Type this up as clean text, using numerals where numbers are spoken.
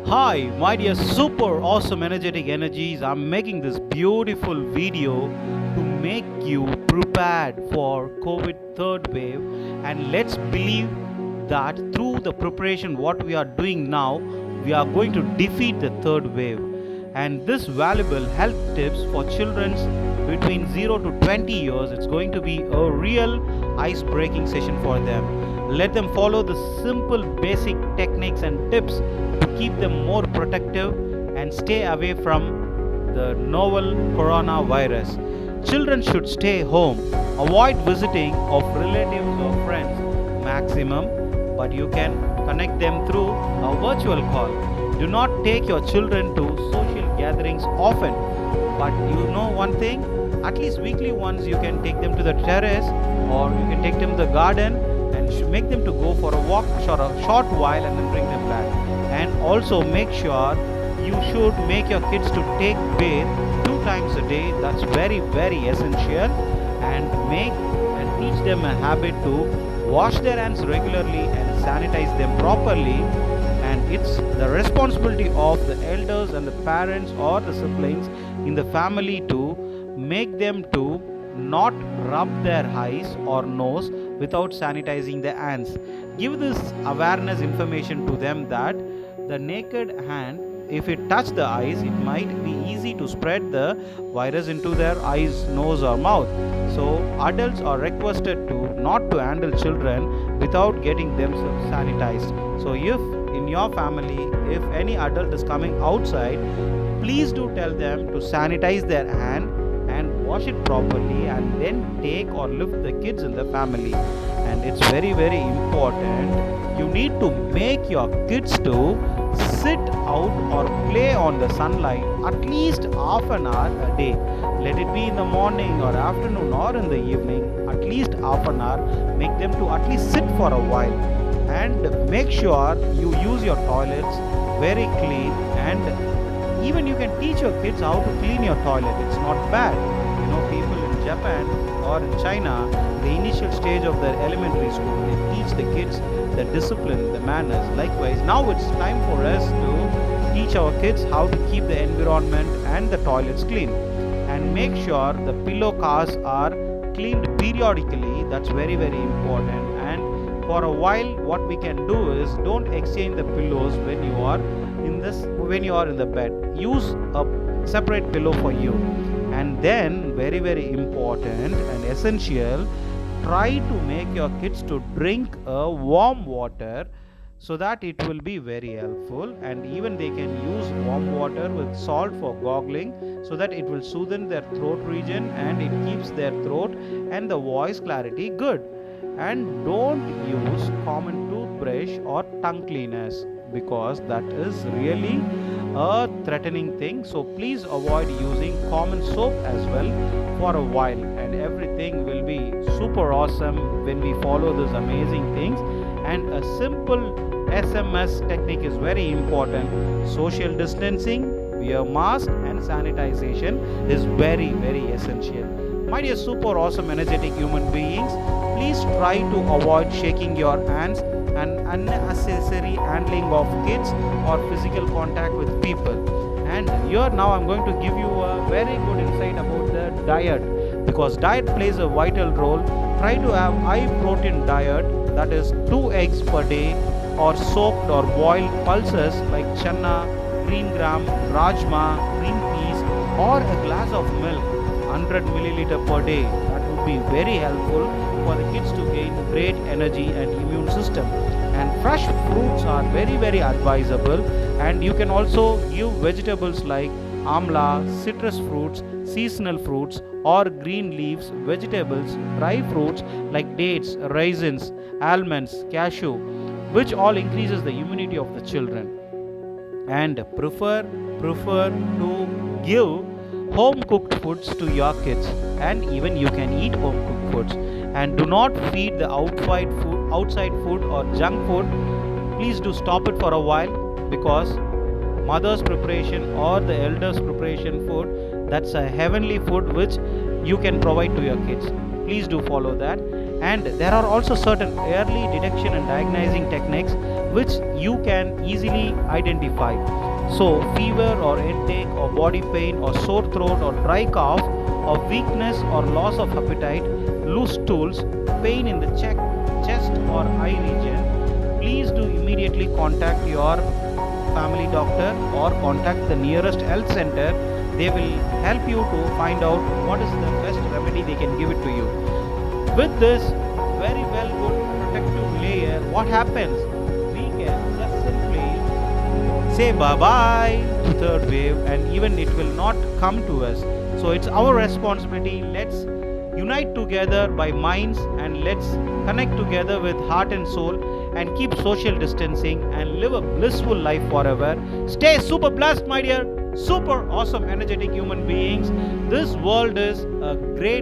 Hi, my dear super awesome energetic energies. I'm making this beautiful video to make you prepared for COVID third wave, and let's believe that through the preparation what we are doing now, we are going to defeat the third wave. And this valuable health tips for children between 0 to 20 years, it's going to be a real ice breaking session for them. Let them follow the simple basic techniques and tips to keep them more protective and stay away from the novel coronavirus. Children should stay home, avoid visiting of relatives or friends maximum, but you can connect them through a virtual call. Do not take your children to social gatherings often, but you know one thing, at least weekly once you can take them to the terrace or you can take them to the garden and make them to go for a walk for a short while and then bring them back. And also make sure you should make your kids to take bath 2 times a day. That's very very essential. And make and teach them a habit to wash their hands regularly and sanitize them properly. And it's the responsibility of the elders and the parents or the siblings in the family to make them to not rub their eyes or nose without sanitizing their hands. Give this awareness information to them that the naked hand, if it touch the eyes, it might be easy to spread the virus into their eyes, nose or mouth. So adults are requested to not to handle children without getting themselves sanitized. So if in your family, if any adult is coming outside, please do tell them to sanitize their hand and wash it properly and then take or lift the kids in the family. And it's very very important, you need to make your kids to sit out or play on the sunlight at least half an hour a day. Let it be in the morning or afternoon or in the evening, at least half an hour. Make them to at least sit for a while, and make sure you use your toilets very clean. And even you can teach your kids how to clean your toilet, it's not bad. You know, people in Japan or in China, the initial stage of their elementary school, they teach the kids the discipline, the manners. Likewise, now it's time for us to teach our kids how to keep the environment and the toilets clean. And make sure the pillow cars are cleaned periodically, that's very very important. And for a while what we can do is, don't exchange the pillows when you are in the bed. Use a separate pillow for you. And then very very important and essential, try to make your kids to drink a warm water, so that it will be very helpful. And even they can use warm water with salt for gargling, so that it will soothe their throat region and it keeps their throat and the voice clarity good. And don't use common toothbrush or tongue cleaners, because that is really a threatening thing. So please avoid using common soap as well for a while, and everything will be super awesome when we follow these amazing things. And a simple SMS technique is very important. Social distancing, wear mask and sanitization is very very essential. My dear super awesome energetic human beings, please try to avoid shaking your hands and unnecessary handling of kids or physical contact with people. And here now I'm going to give you a very good insight about the diet, because diet plays a vital role. Try to have high protein diet, that is 2 eggs per day, or soaked or boiled pulses like channa, green gram, rajma, green peas, or a glass of milk 100 milliliter per day. That would be very helpful for the kids to gain great energy and immune system. And fresh fruits are very very advisable. And you can also give vegetables like amla, citrus fruits, seasonal fruits, or green leaves vegetables, dry fruits like dates, raisins, almonds, cashew, which all increases the immunity of the children. And prefer to give home cooked foods to your kids, and even you can eat home cooked foods. And do not feed the outside food or junk food. Please do stop it for a while, because mother's preparation or the elders preparation food, that's a heavenly food which you can provide to your kids. Please do follow that. And there are also certain early detection and diagnosing techniques which you can easily identify. So, fever or headache or body pain or sore throat or dry cough or weakness or loss of appetite, loose stools, pain in the chest or eye region, please do immediately contact your family doctor or contact the nearest health center. They will help you to find out what is the best remedy they can give it to you. With this very well good protective layer, what happens? We can just simply say bye bye to third wave, and even it will not come to us. So it's our responsibility. Let's unite together by minds, and let's connect together with heart and soul, and keep social distancing and live a blissful life forever. Stay super blessed, my dear, super awesome, energetic human beings. This world is a great